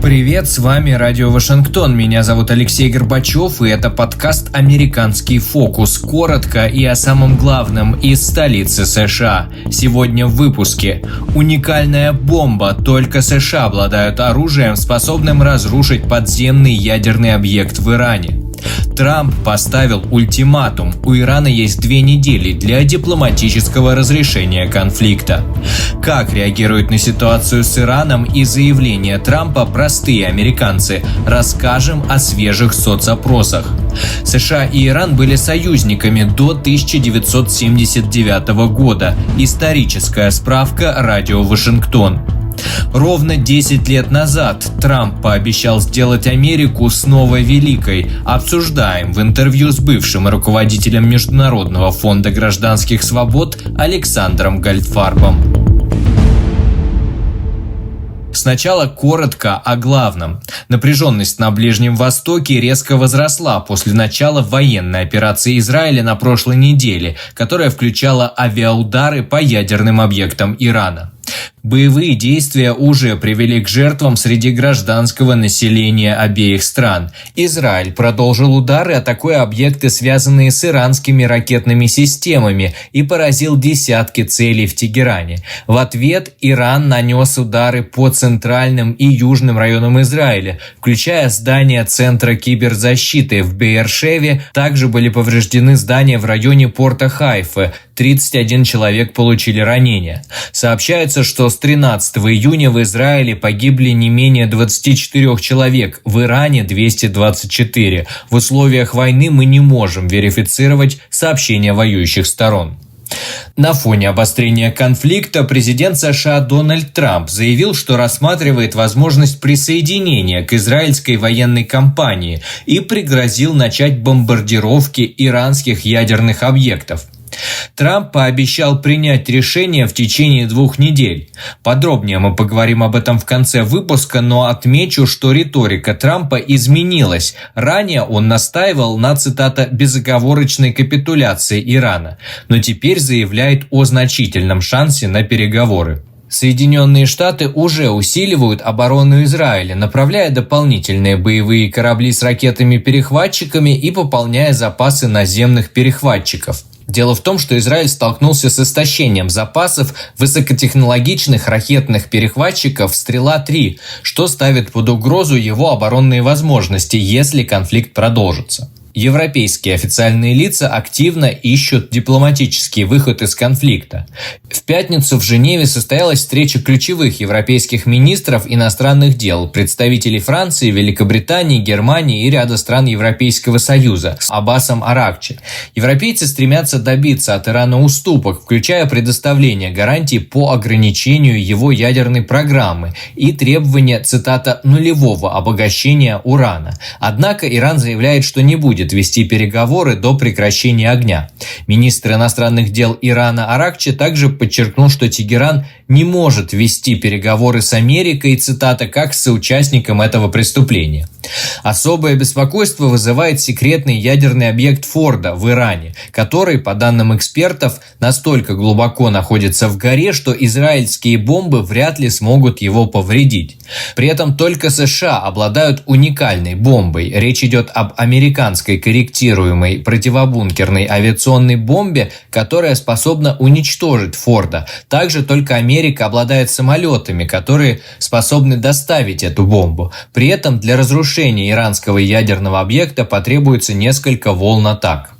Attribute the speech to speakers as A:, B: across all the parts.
A: Привет, с вами Радио Вашингтон. Меня зовут Алексей Горбачев, и это подкаст «Американский фокус». Коротко и о самом главном из столицы США. Сегодня в выпуске. Уникальная бомба. Только США обладают оружием, способным разрушить подземный ядерный объект в Иране. Трамп поставил ультиматум. У Ирана есть 2 недели для дипломатического разрешения конфликта. Как реагируют на ситуацию с Ираном и заявления Трампа простые американцы? Расскажем о свежих соцопросах. США и Иран были союзниками до 1979 года. Историческая справка «Радио Вашингтон». Ровно 10 лет назад Трамп пообещал сделать Америку снова великой. Обсуждаем в интервью с бывшим руководителем Международного фонда гражданских свобод Александром Гольдфарбом. Сначала коротко о главном. Напряженность на Ближнем Востоке резко возросла после начала военной операции Израиля на прошлой неделе, которая включала авиаудары по ядерным объектам Ирана. Боевые действия уже привели к жертвам среди гражданского населения обеих стран. Израиль продолжил удары, атакуя объекты, связанные с иранскими ракетными системами, и поразил десятки целей в Тегеране. В ответ Иран нанес удары по центральным и южным районам Израиля, включая здания Центра киберзащиты в Беэр-Шеве. Также были повреждены здания в районе порта Хайфы. 31 человек получили ранения. Сообщается, что с 13 июня в Израиле погибли не менее 24 человек, в Иране 224. В условиях войны мы не можем верифицировать сообщения воюющих сторон. На фоне обострения конфликта президент США Дональд Трамп заявил, что рассматривает возможность присоединения к израильской военной кампании и пригрозил начать бомбардировки иранских ядерных объектов. Трамп пообещал принять решение в течение 2 недель. Подробнее мы поговорим об этом в конце выпуска, но отмечу, что риторика Трампа изменилась. Ранее он настаивал на, цитата, «безоговорочной капитуляции Ирана», но теперь заявляет о значительном шансе на переговоры. Соединенные Штаты уже усиливают оборону Израиля, направляя дополнительные боевые корабли с ракетами-перехватчиками и пополняя запасы наземных перехватчиков. Дело в том, что Израиль столкнулся с истощением запасов высокотехнологичных ракетных перехватчиков «Стрела-3», что ставит под угрозу его оборонные возможности, если конфликт продолжится. Европейские официальные лица активно ищут дипломатический выход из конфликта. В пятницу в Женеве состоялась встреча ключевых европейских министров иностранных дел, представителей Франции, Великобритании, Германии и ряда стран Европейского Союза с Аббасом Аракчи. Европейцы стремятся добиться от Ирана уступок, включая предоставление гарантий по ограничению его ядерной программы и требования, цитата, «нулевого обогащения урана». Однако Иран заявляет, что не будет вести переговоры до прекращения огня. Министр иностранных дел Ирана Аракчи также подчеркнул, что Тегеран не может вести переговоры с Америкой, цитата, как с соучастником этого преступления. Особое беспокойство вызывает секретный ядерный объект Фордо в Иране, который, по данным экспертов, настолько глубоко находится в горе, что израильские бомбы вряд ли смогут его повредить. При этом только США обладают уникальной бомбой. Речь идет об американской корректируемой противобункерной авиационной бомбе, которая способна уничтожить Фордо. Также только Америка обладает самолетами, которые способны доставить эту бомбу. При этом для разрушения иранского ядерного объекта потребуется несколько волн атак.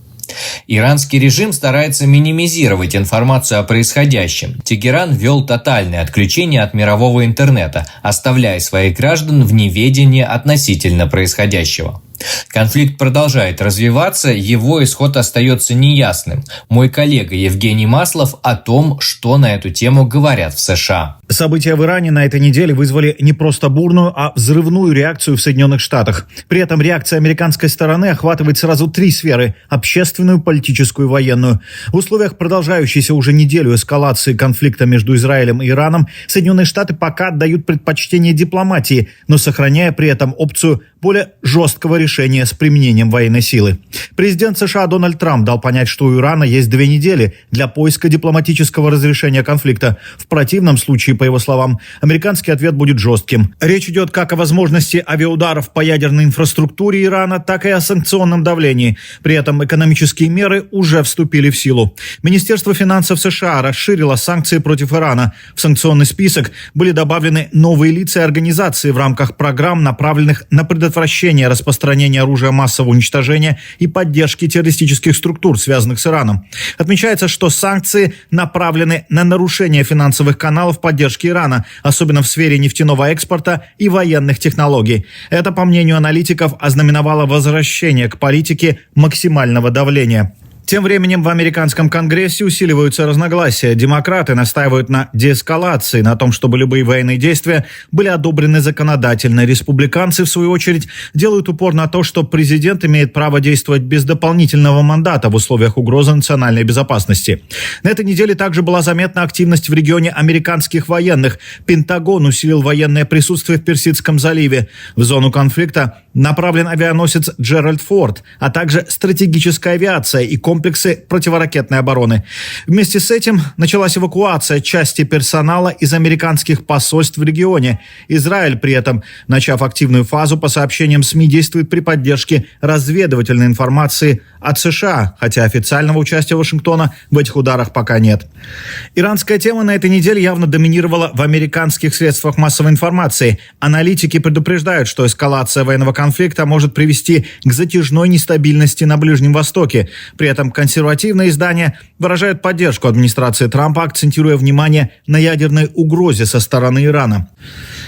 A: Иранский режим старается минимизировать информацию о происходящем. Тегеран ввел тотальное отключение от мирового интернета, оставляя своих граждан в неведении относительно происходящего. Конфликт продолжает развиваться, его исход остается неясным. Мой коллега Евгений Маслов о том, что на эту тему говорят в США.
B: События в Иране на этой неделе вызвали не просто бурную, а взрывную реакцию в Соединенных Штатах. При этом реакция американской стороны охватывает сразу 3 сферы – общественную, политическую и военную. В условиях продолжающейся уже неделю эскалации конфликта между Израилем и Ираном Соединенные Штаты пока отдают предпочтение дипломатии, но сохраняя при этом опцию более жесткого решения с применением военной силы. Президент США Дональд Трамп дал понять, что у Ирана есть 2 недели для поиска дипломатического разрешения конфликта. В противном случае, по его словам, американский ответ будет жестким. Речь идет как о возможности авиаударов по ядерной инфраструктуре Ирана, так и о санкционном давлении. При этом экономические меры уже вступили в силу. Министерство финансов США расширило санкции против Ирана. В санкционный список были добавлены новые лица и организации в рамках программ, направленных на предотвращение распространения оружия массового уничтожения и поддержки террористических структур, связанных с Ираном. Отмечается, что санкции направлены на нарушение финансовых каналов поддержки Ирана, особенно в сфере нефтяного экспорта и военных технологий. Это, по мнению аналитиков, ознаменовало возвращение к политике максимального давления. Тем временем в американском Конгрессе усиливаются разногласия. Демократы настаивают на деэскалации, на том, чтобы любые военные действия были одобрены законодательно. Республиканцы, в свою очередь, делают упор на то, что президент имеет право действовать без дополнительного мандата в условиях угрозы национальной безопасности. На этой неделе также была заметна активность в регионе американских военных. Пентагон усилил военное присутствие в Персидском заливе. В зону конфликта направлен авианосец Джеральд Форд, а также стратегическая авиация и комплексы противоракетной обороны. Вместе с этим началась эвакуация части персонала из американских посольств в регионе. Израиль при этом, начав активную фазу, по сообщениям СМИ, действует при поддержке разведывательной информации от США, хотя официального участия Вашингтона в этих ударах пока нет. Иранская тема на этой неделе явно доминировала в американских средствах массовой информации. Аналитики предупреждают, что эскалация военного конфликта может привести к затяжной нестабильности на Ближнем Востоке. При этом консервативные издания выражают поддержку администрации Трампа, акцентируя внимание на ядерной угрозе со стороны Ирана.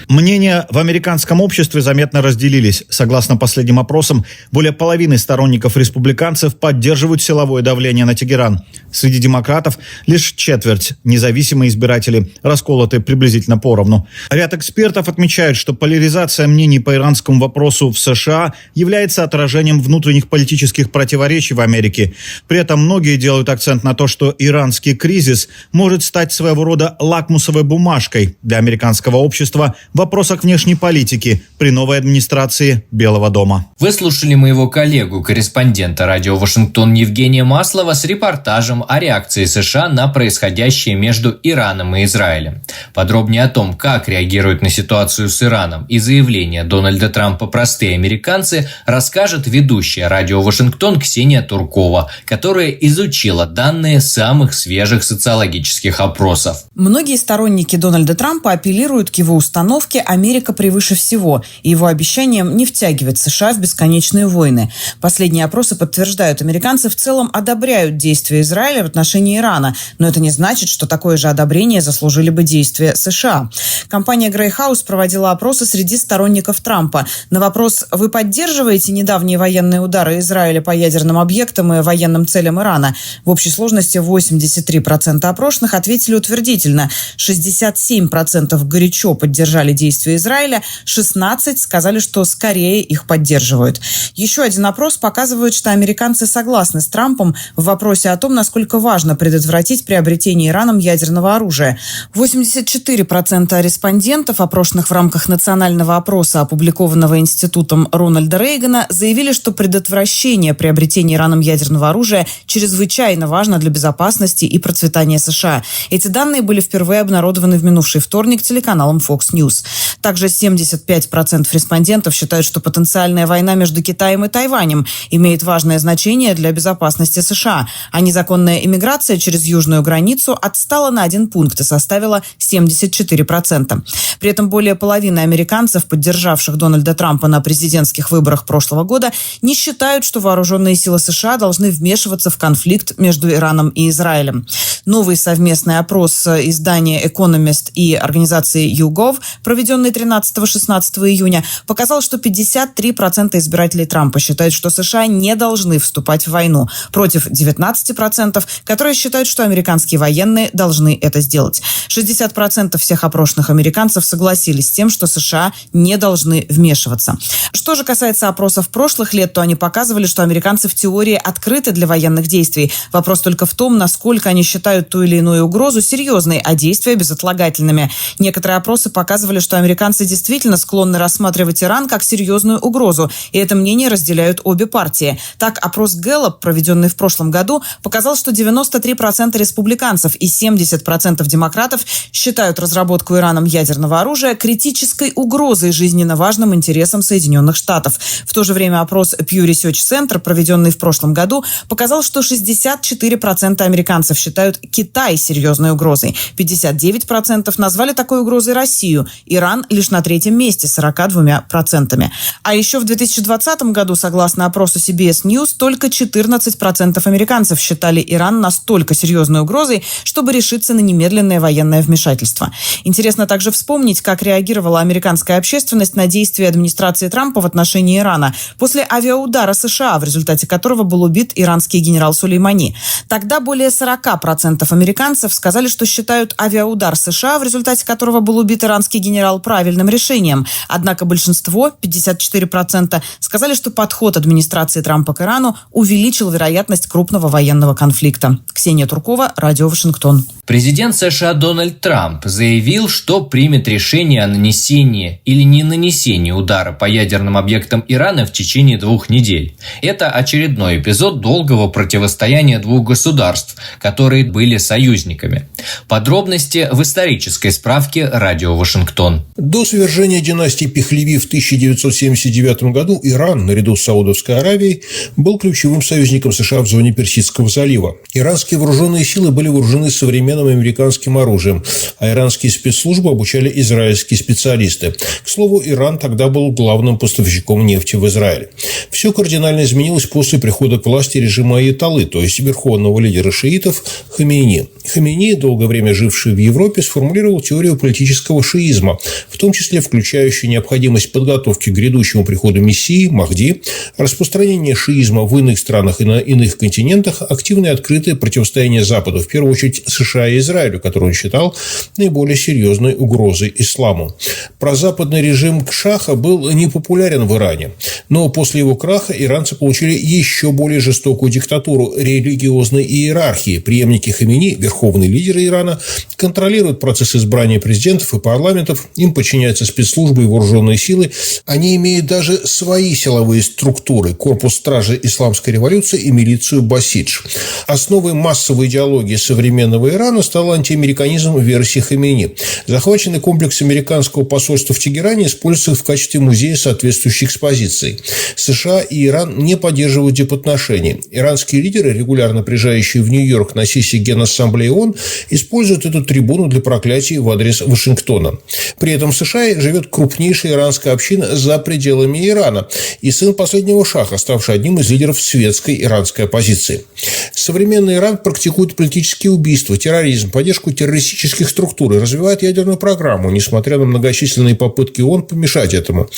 B: Мнения в американском обществе заметно разделились. Согласно последним опросам, более половины сторонников республиканцев поддерживают силовое давление на Тегеран. Среди демократов лишь четверть независимые избиратели, расколоты приблизительно поровну. Ряд экспертов отмечают, что поляризация мнений по иранскому вопросу в США является отражением внутренних политических противоречий в Америке. При этом многие делают акцент на то, что иранский кризис может стать своего рода лакмусовой бумажкой для американского общества в вопросах внешней политики при новой администрации Белого дома.
A: Вы слушали моего коллегу, корреспондента радио Вашингтон Евгения Маслова с репортажем о реакции США на происходящее между Ираном и Израилем. Подробнее о том, как реагируют на ситуацию с Ираном и заявления Дональда Трампа простые американцы, расскажет ведущая радио Вашингтон Ксения Туркова, которая изучила данные самых свежих социологических опросов.
C: Многие сторонники Дональда Трампа апеллируют к его установке «Америка превыше всего» и его обещаниям не втягивать США в бесконечные войны. Последние опросы подтверждают, американцы в целом одобряют действия Израиля в отношении Ирана, но это не значит, что такое же одобрение заслужили бы действия США. Компания Greyhouse проводила опросы среди сторонников Трампа. На вопрос «Вы поддерживаете недавние военные удары Израиля по ядерным объектам и военным целям Ирана?» в общей сложности 83% опрошенных ответили утвердительно, 67% горячо поддержали действия Израиля, 16% сказали, что скорее их поддерживают. Еще один опрос показывает, что американцы согласны с Трампом в вопросе о том, насколько важно предотвратить приобретение Ираном ядерного оружия. 84% респондентов, опрошенных в рамках национального опроса, опубликованного Институтом Рональда Рейгана, заявили, что предотвращение приобретения Ираном ядерного оружия чрезвычайно важно для безопасности и процветания США. Эти данные были впервые обнародованы в минувший вторник телеканалом Fox News. Также 75% респондентов считают, что потенциальная война между Китаем и Тайванем имеет важное значение для безопасности США, а незаконная иммиграция через южную границу отстала на 1 пункт и составила 74%. При этом более половины американцев, поддержавших Дональда Трампа на президентских выборах прошлого года, не считают, что вооруженные силы США должны вмешиваться в конфликт между Ираном и Израилем. Новый совместный опрос издания Economist и организации YouGov, проведенный 13-16 июня, показал, что 53% избирателей Трампа считают, что США не должны вступать в войну, против 19%, которые считают, что американские военные должны это сделать. 60% всех опрошенных американцев согласились с тем, что США не должны вмешиваться. Что же касается опросов прошлых лет, то они показывали, что американцы в теории открыты для для военных действий. Вопрос только в том, насколько они считают ту или иную угрозу серьезной, а действия безотлагательными. Некоторые опросы показывали, что американцы действительно склонны рассматривать Иран как серьезную угрозу, и это мнение разделяют обе партии. Так, опрос Гэллоп, проведенный в прошлом году, показал, что 93% республиканцев и 70% демократов считают разработку Ираном ядерного оружия критической угрозой жизненно важным интересам Соединенных Штатов. В то же время опрос Pew Research Center, проведенный в прошлом году, показал, что 64% американцев считают Китай серьезной угрозой. 59% назвали такой угрозой Россию. Иран лишь на третьем месте, 42%. А еще в 2020 году, согласно опросу CBS News, только 14% американцев считали Иран настолько серьезной угрозой, чтобы решиться на немедленное военное вмешательство. Интересно также вспомнить, как реагировала американская общественность на действия администрации Трампа в отношении Ирана после авиаудара США, в результате которого был убит иранский генерал Сулеймани. Тогда более 40% американцев сказали, что считают авиаудар США, в результате которого был убит иранский генерал, правильным решением. Однако большинство, 54%, сказали, что подход администрации Трампа к Ирану увеличил вероятность крупного военного конфликта. Ксения Туркова, Радио Вашингтон.
A: Президент США Дональд Трамп заявил, что примет решение о нанесении или не нанесении удара по ядерным объектам Ирана в течение 2 недель. Это очередной эпизод долгого противостояния двух государств, которые были союзниками. Подробности в исторической справке Радио Вашингтон.
D: До свержения династии Пехлеви в 1979 году Иран, наряду с Саудовской Аравией, был ключевым союзником США в зоне Персидского залива. Иранские вооруженные силы были вооружены современным американским оружием, а иранские спецслужбы обучали израильские специалисты. К слову, Иран тогда был главным поставщиком нефти в Израиль. Все кардинально изменилось после прихода к власти режима аятоллы, то есть верховного лидера шиитов Хамейни. Хамейни, долгое время живший в Европе, сформулировал теорию политического шиизма, в том числе включающую необходимость подготовки к грядущему приходу Мессии, Махди, распространение шиизма в иных странах и на иных континентах, активное и открытое противостояние Западу, в первую очередь США и Израилю, который он считал наиболее серьезной угрозой исламу. Прозападный режим Шаха был непопулярен в Иране, но после его краха иранцы получили еще более жестокую диктатуру религиозной иерархии. Преемники Хамейни, верховные лидеры Ирана, контролируют процесс избрания президентов и парламентов, им подчиняются спецслужбы и вооруженные силы, они имеют даже свои силовые структуры – корпус стражи исламской революции и милицию Басидж. Основой массовой идеологии современного Ирана стал антиамериканизм в версии Хамейни. Захваченный комплекс американского посольства в Тегеране используется в качестве музея соответствующей экспозиции. США и Иран не поддерживают дипотношений. Иранские лидеры, регулярно приезжающие в Нью-Йорк на сессии Генассамблеи ООН, используют эту трибуну для проклятий в адрес Вашингтона. При этом в США живет крупнейшая иранская община за пределами Ирана и сын последнего шаха, ставший одним из лидеров светской иранской оппозиции. Современный Иран практикует политические убийства, терроризм, поддержку террористических структур и развивает ядерную программу, несмотря на многочисленные попытки ООН помешать этому.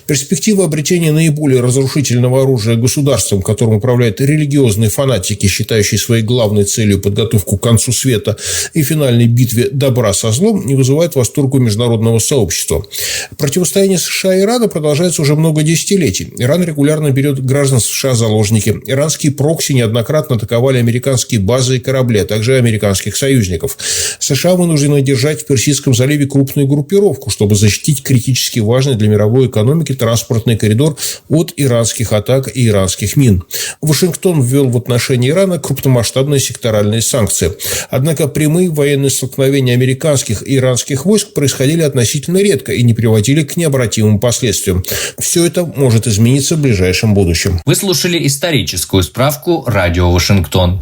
D: Перспектива обретения наиболее разрушительного оружия государством, которым управляют религиозные фанатики, считающие своей главной целью подготовку к концу света и финальной битве добра со злом, не вызывает восторга международного сообщества. Противостояние США и Ирана продолжается уже много десятилетий. Иран регулярно берет граждан США в заложники. Иранские прокси неоднократно атаковали американские базы и корабли, а также американских союзников. США вынуждены держать в Персидском заливе крупную группировку, чтобы защитить критически важный для мировой экономики транспортный коридор от иранских атак и иранских мин. Вашингтон ввел в отношении Ирана крупномасштабные секторальные санкции. Однако прямые военные столкновения американских и иранских войск происходили относительно редко и не приводили к необратимым последствиям. Все это может измениться в ближайшем будущем.
A: Вы слушали историческую справку «Радио Вашингтон».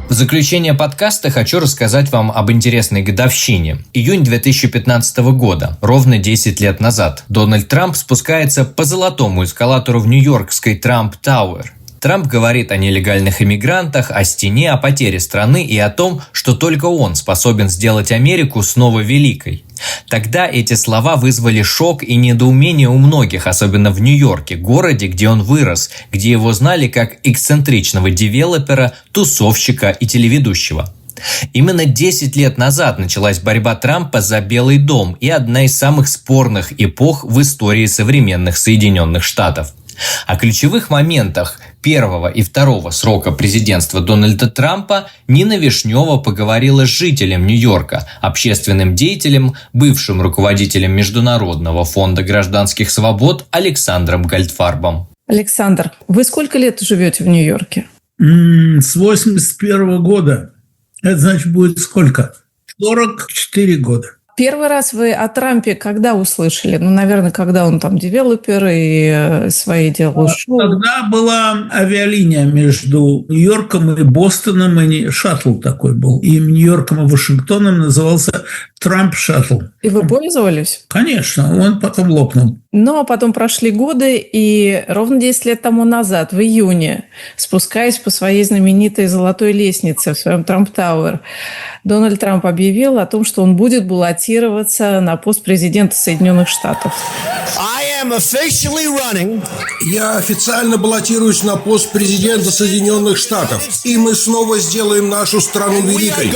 A: В заключение подкаста хочу рассказать вам об интересной годовщине. Июнь 2015 года, ровно 10 лет назад, Дональд Трамп спускается по золотому эскалатору в нью-йоркской Трамп Тауэр. Трамп говорит о нелегальных иммигрантах, о стене, о потере страны и о том, что только он способен сделать Америку снова великой. Тогда эти слова вызвали шок и недоумение у многих, особенно в Нью-Йорке, городе, где он вырос, где его знали как эксцентричного девелопера, тусовщика и телеведущего. Именно 10 лет назад началась борьба Трампа за Белый дом и одна из самых спорных эпох в истории современных Соединенных Штатов. О ключевых моментах, первого и второго срока президентства Дональда Трампа Нина Вишнева поговорила с жителем Нью-Йорка, общественным деятелем, бывшим руководителем Международного фонда гражданских свобод Александром Гольдфарбом.
E: Александр, вы сколько лет живете в Нью-Йорке?
F: С 81 года. Это значит будет сколько? 44 года.
E: Первый раз вы о Трампе когда услышали? Наверное, когда он там девелопер и свои дела ушел.
F: Тогда была авиалиния между Нью-Йорком и Бостоном, и шаттл такой был. И Нью-Йорком и Вашингтоном назывался Трамп шаттл.
E: И вы пользовались?
F: Конечно, он потом лопнул.
E: Но потом прошли годы, и ровно 10 лет тому назад, в июне, спускаясь по своей знаменитой золотой лестнице в своем Трамп-Тауэр, Дональд Трамп объявил о том, что он будет баллотироваться на пост президента Соединенных Штатов.
D: Я официально баллотируюсь на пост президента Соединенных Штатов, и мы снова сделаем нашу страну великой.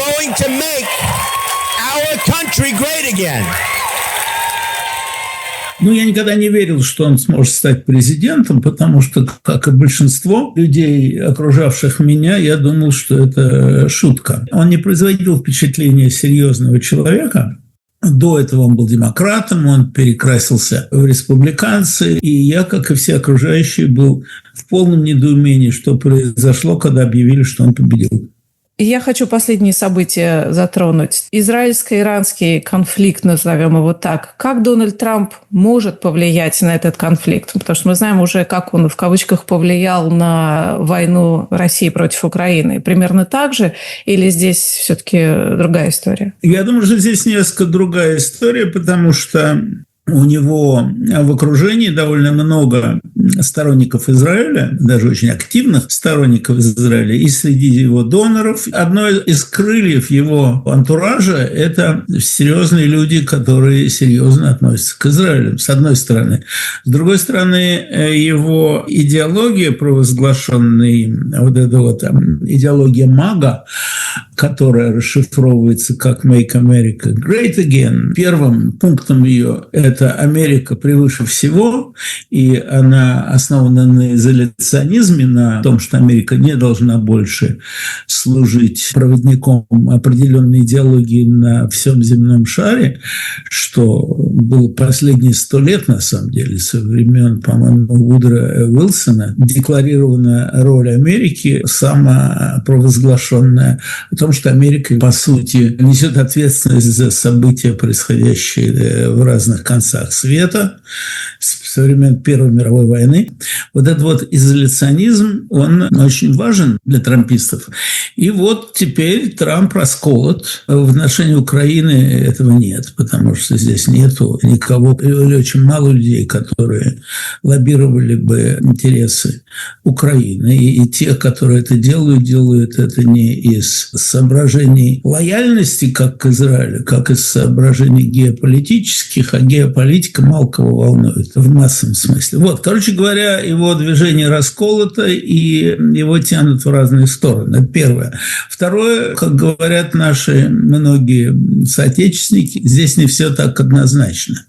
F: Я никогда не верил, что он сможет стать президентом, потому что, как и большинство людей, окружавших меня, я думал, что это шутка. Он не производил впечатления серьезного человека. До этого он был демократом, он перекрасился в республиканцы, и я, как и все окружающие, был в полном недоумении, что произошло, когда объявили, что он победил.
E: Я хочу последние события затронуть. Израильско-иранский конфликт, назовем его так. Как Дональд Трамп может повлиять на этот конфликт? Потому что мы знаем уже, как он в кавычках повлиял на войну России против Украины. Примерно так же? Или здесь все-таки другая история?
F: Я думаю, что здесь несколько другая история, потому что у него в окружении довольно много сторонников Израиля, даже очень активных сторонников Израиля, и среди его доноров. Одно из крыльев его антуража – это серьезные люди, которые серьезно относятся к Израилю, с одной стороны. С другой стороны, его идеология, провозглашенная, идеология МАГА, которая расшифровывается как «Make America Great Again», первым пунктом ее – это «Америка превыше всего», и она основана на изоляционизме, на том, что Америка не должна больше служить проводником определенной идеологии на всем земном шаре, что было последние 100 лет, на самом деле, со времен, по-моему, Вудро Уилсона, декларирована роль Америки, самопровозглашенная, о том, что Америка, по сути, несет ответственность за события, происходящие в разных концах света со времен Первой мировой войны. Вот этот изоляционизм, он очень важен для трампистов. И вот теперь Трамп расколот. В отношении Украины этого нет, потому что здесь нету никого, или очень мало людей, которые лоббировали бы интересы Украины. И те, которые это делают это не из соображений лояльности, как к Израилю, как из соображений геополитических, а геополитика мало кого волнует в массовом смысле. Короче говоря, его движение расколото, и его тянут в разные стороны. Это первое. Второе, как говорят наши многие соотечественники, здесь не все так однозначно.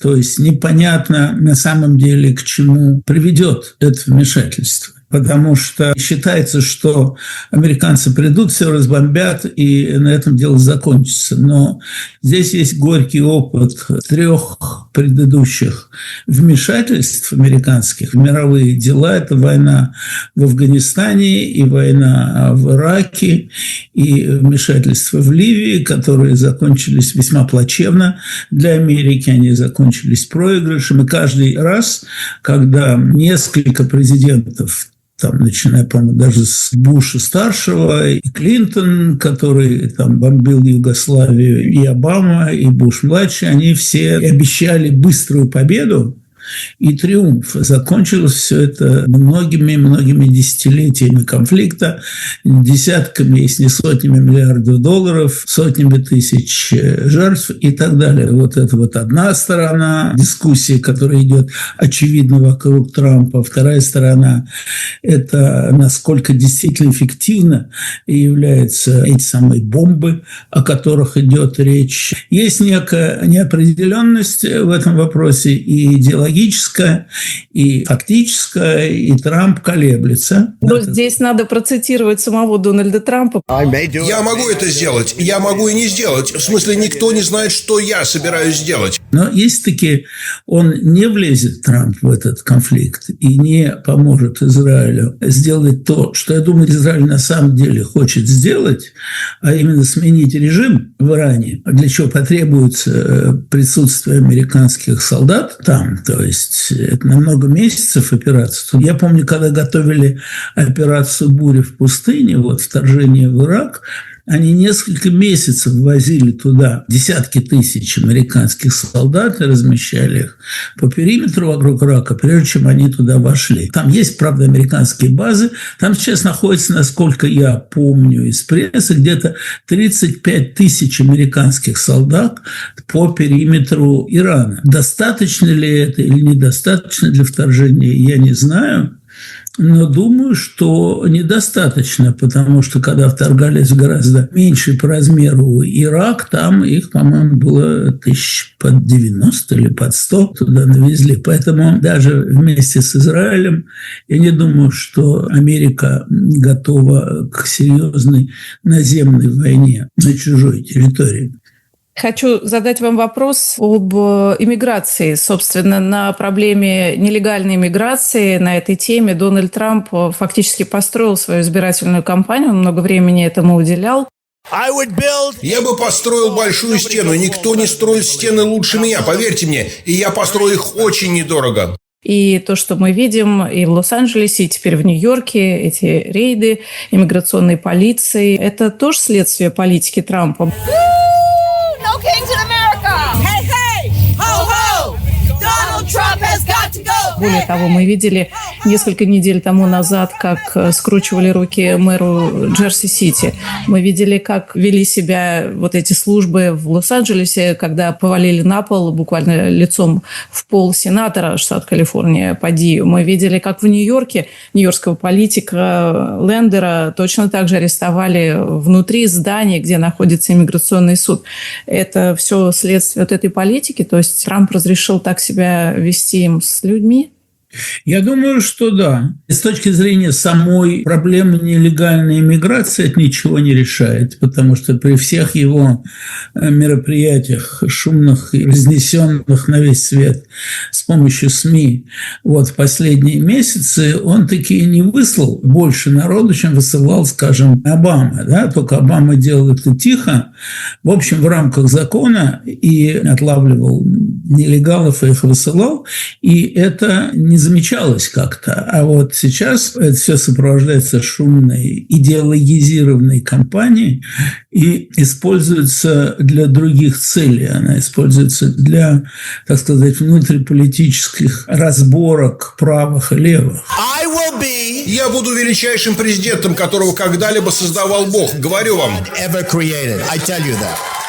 F: То есть непонятно на самом деле, к чему приведет это вмешательство. Потому что считается, что американцы придут, все разбомбят, и на этом дело закончится. Но здесь есть горький опыт 3 предыдущих вмешательств американских в мировые дела. Это война в Афганистане и война в Ираке, и вмешательства в Ливии, которые закончились весьма плачевно для Америки. Они закончились проигрышем. И каждый раз, когда несколько президентов, начиная, по-моему, даже с Буша-старшего, и Клинтон, который бомбил Югославию, и Обама, и Буш-младший, они все обещали быструю победу и триумф. Закончилось все это многими десятилетиями конфликта, десятками, если не сотнями миллиардов долларов, сотнями тысяч жертв и так далее. Это одна сторона дискуссии, которая идет очевидно вокруг Трампа. Вторая сторона – это насколько действительно эффективно являются эти самые бомбы, о которых идет речь. Есть некая неопределенность в этом вопросе, и идеологически психологическое, и фактическое, и Трамп колеблется.
E: Но здесь надо процитировать самого Дональда Трампа.
D: Я могу это сделать, я могу и не сделать. В смысле, никто не знает, что я собираюсь сделать.
F: Но если-таки он не влезет, Трамп, в этот конфликт и не поможет Израилю сделать то, что, я думаю, Израиль на самом деле хочет сделать, а именно сменить режим в Иране, для чего потребуется присутствие американских солдат там, то есть это на много месяцев операция. Я помню, когда готовили операцию «Буря в пустыне», вот вторжение в Ирак, они несколько месяцев возили туда десятки тысяч американских солдат и размещали их по периметру вокруг Ирака, прежде чем они туда вошли. Там есть, правда, американские базы. Там сейчас находится, насколько я помню из прессы, где-то 35 тысяч американских солдат по периметру Ирана. Достаточно ли это или недостаточно для вторжения, я не знаю. Но думаю, что недостаточно, потому что когда вторгались в гораздо меньший по размеру Ирак, там их, по-моему, было тысяч под 90 или под 100 туда навезли. Поэтому даже вместе с Израилем я не думаю, что Америка готова к серьезной наземной войне на чужой территории.
E: Хочу задать вам вопрос об иммиграции. Собственно, на проблеме нелегальной иммиграции, на этой теме Дональд Трамп фактически построил свою избирательную кампанию, он много времени этому уделял.
D: Я бы построил большую стену. Никто не строит стены лучше меня, поверьте мне. И я построю их очень недорого.
E: И то, что мы видим и в Лос-Анджелесе, и теперь в Нью-Йорке, эти рейды иммиграционной полиции, это тоже следствие политики Трампа. Более того, мы видели несколько недель тому назад, как скручивали руки мэру Джерси-Сити. Мы видели, как вели себя вот эти службы в Лос-Анджелесе, когда повалили на пол буквально лицом в пол сенатора штата Калифорния Падию. Мы видели, как в Нью-Йорке нью-йоркского политика Лендера точно так же арестовали внутри здания, где находится иммиграционный суд. Это все следствие вот этой политики, то есть Трамп разрешил так себя вести им с людьми?
F: Я думаю, что да. С точки зрения самой проблемы нелегальной иммиграции это ничего не решает, потому что при всех его мероприятиях, шумных и разнесенных на весь свет с помощью СМИ, вот в последние месяцы он таки не выслал больше народу, чем высылал, скажем, Обама. Да? Только Обама делал это тихо, в общем, в рамках закона, и отлавливал нелегалов и их высылал, и это не замечалось как-то. А вот сейчас это все сопровождается шумной, идеологизированной кампанией и используется для других целей. Она используется для, так сказать, внутриполитических разборок правых и левых.
D: Я буду величайшим президентом, которого когда-либо создавал Бог. Говорю вам.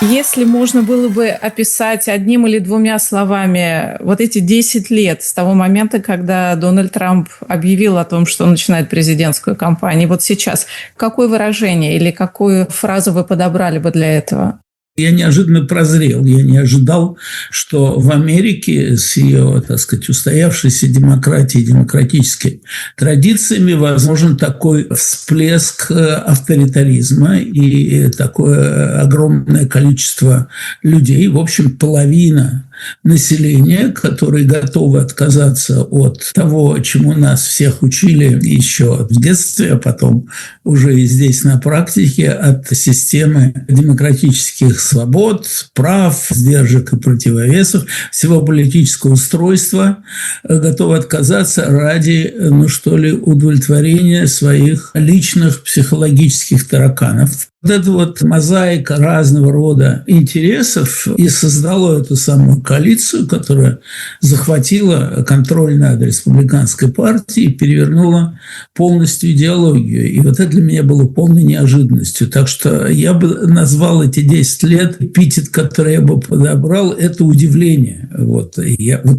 E: Если можно было бы описать одним или двумя словами вот эти 10 лет с того момента, когда Дональд Трамп объявил о том, что он начинает президентскую кампанию, вот сейчас, какое выражение или какую фразу вы подобрали бы для этого?
F: Я неожиданно прозрел. Я не ожидал, что в Америке с ее, так сказать, устоявшейся демократией, демократическими традициями возможен такой всплеск авторитаризма и такое огромное количество людей, в общем, половина населения, которые готовы отказаться от того, чему нас всех учили еще в детстве, а потом уже и здесь на практике, от системы демократических свобод, прав, сдержек и противовесов, всего политического устройства, готовы отказаться ради, удовлетворения своих личных психологических тараканов. Вот эта вот мозаика разного рода интересов и создала эту самую коалицию, которая захватила контроль над республиканской партией и перевернула полностью идеологию. И вот это для меня было полной неожиданностью. Так что я бы назвал эти 10 лет, эпитет, который я бы подобрал, это удивление. Вот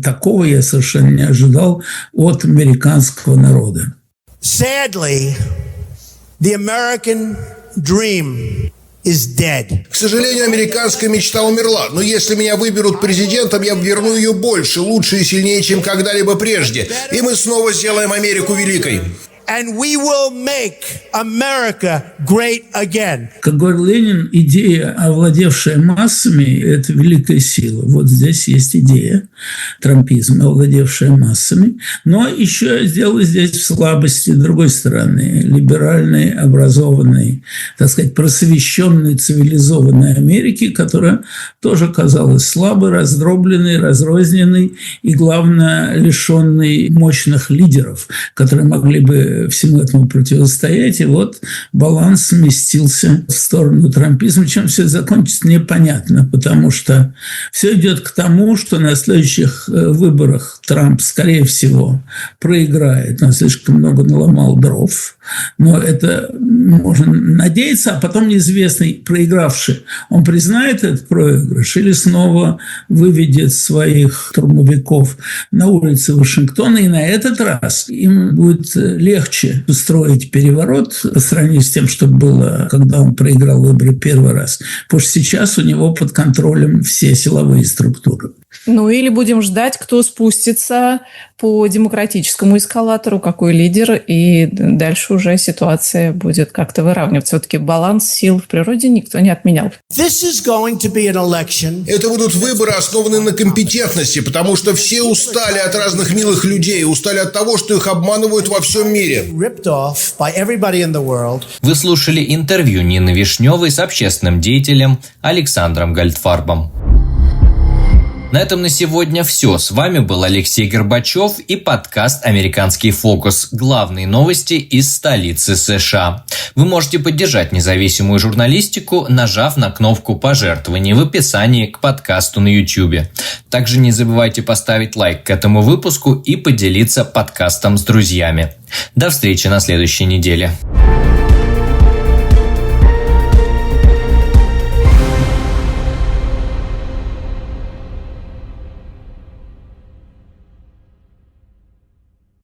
F: такого я совершенно не ожидал от американского народа.
G: Sadly, the American dream is dead.
D: К сожалению, американская мечта умерла. Но если меня выберут президентом, я верну ее больше, лучше и сильнее, чем когда-либо прежде. И мы снова сделаем Америку великой.
G: And we will make America great again.
F: Как говорил Ленин, идея, овладевшая массами, это великая сила. Вот здесь есть идея трампизма, овладевшая массами. Но еще дело здесь в слабости другой стороны. Либеральной, образованной, так сказать, просвещенной, цивилизованной Америки, которая тоже казалась слабой, раздробленной, разрозненной и, главное, лишенной мощных лидеров, которые могли бы всему этому противостоять, и вот баланс сместился в сторону трампизма. Чем все закончится, непонятно, потому что все идет к тому, что на следующих выборах Трамп, скорее всего, проиграет. Он слишком много наломал дров, но это можно надеяться, а потом неизвестный проигравший, он признает этот проигрыш или снова выведет своих штурмовиков на улицы Вашингтона, и на этот раз им будет легче устроить переворот по сравнению с тем, что было, когда он проиграл выборы первый раз. Потому что сейчас у него под контролем все силовые структуры.
E: Ну или будем ждать, кто спустится по демократическому эскалатору, какой лидер, и дальше уже ситуация будет как-то выравниваться. Все-таки баланс сил в природе никто не отменял.
G: This is going to be an election.
D: Это будут выборы, основанные на компетентности, потому что все устали от разных милых людей, устали от того, что их обманывают во всем мире.
G: Ripped off by everybody in the world.
A: Вы слушали интервью Нины Вишневой с общественным деятелем Александром Гольдфарбом. На этом на сегодня все. С вами был Алексей Горбачев и подкаст «Американский фокус». Главные новости из столицы США. Вы можете поддержать независимую журналистику, нажав на кнопку пожертвований в описании к подкасту на YouTube. Также не забывайте поставить лайк к этому выпуску и поделиться подкастом с друзьями. До встречи на следующей неделе.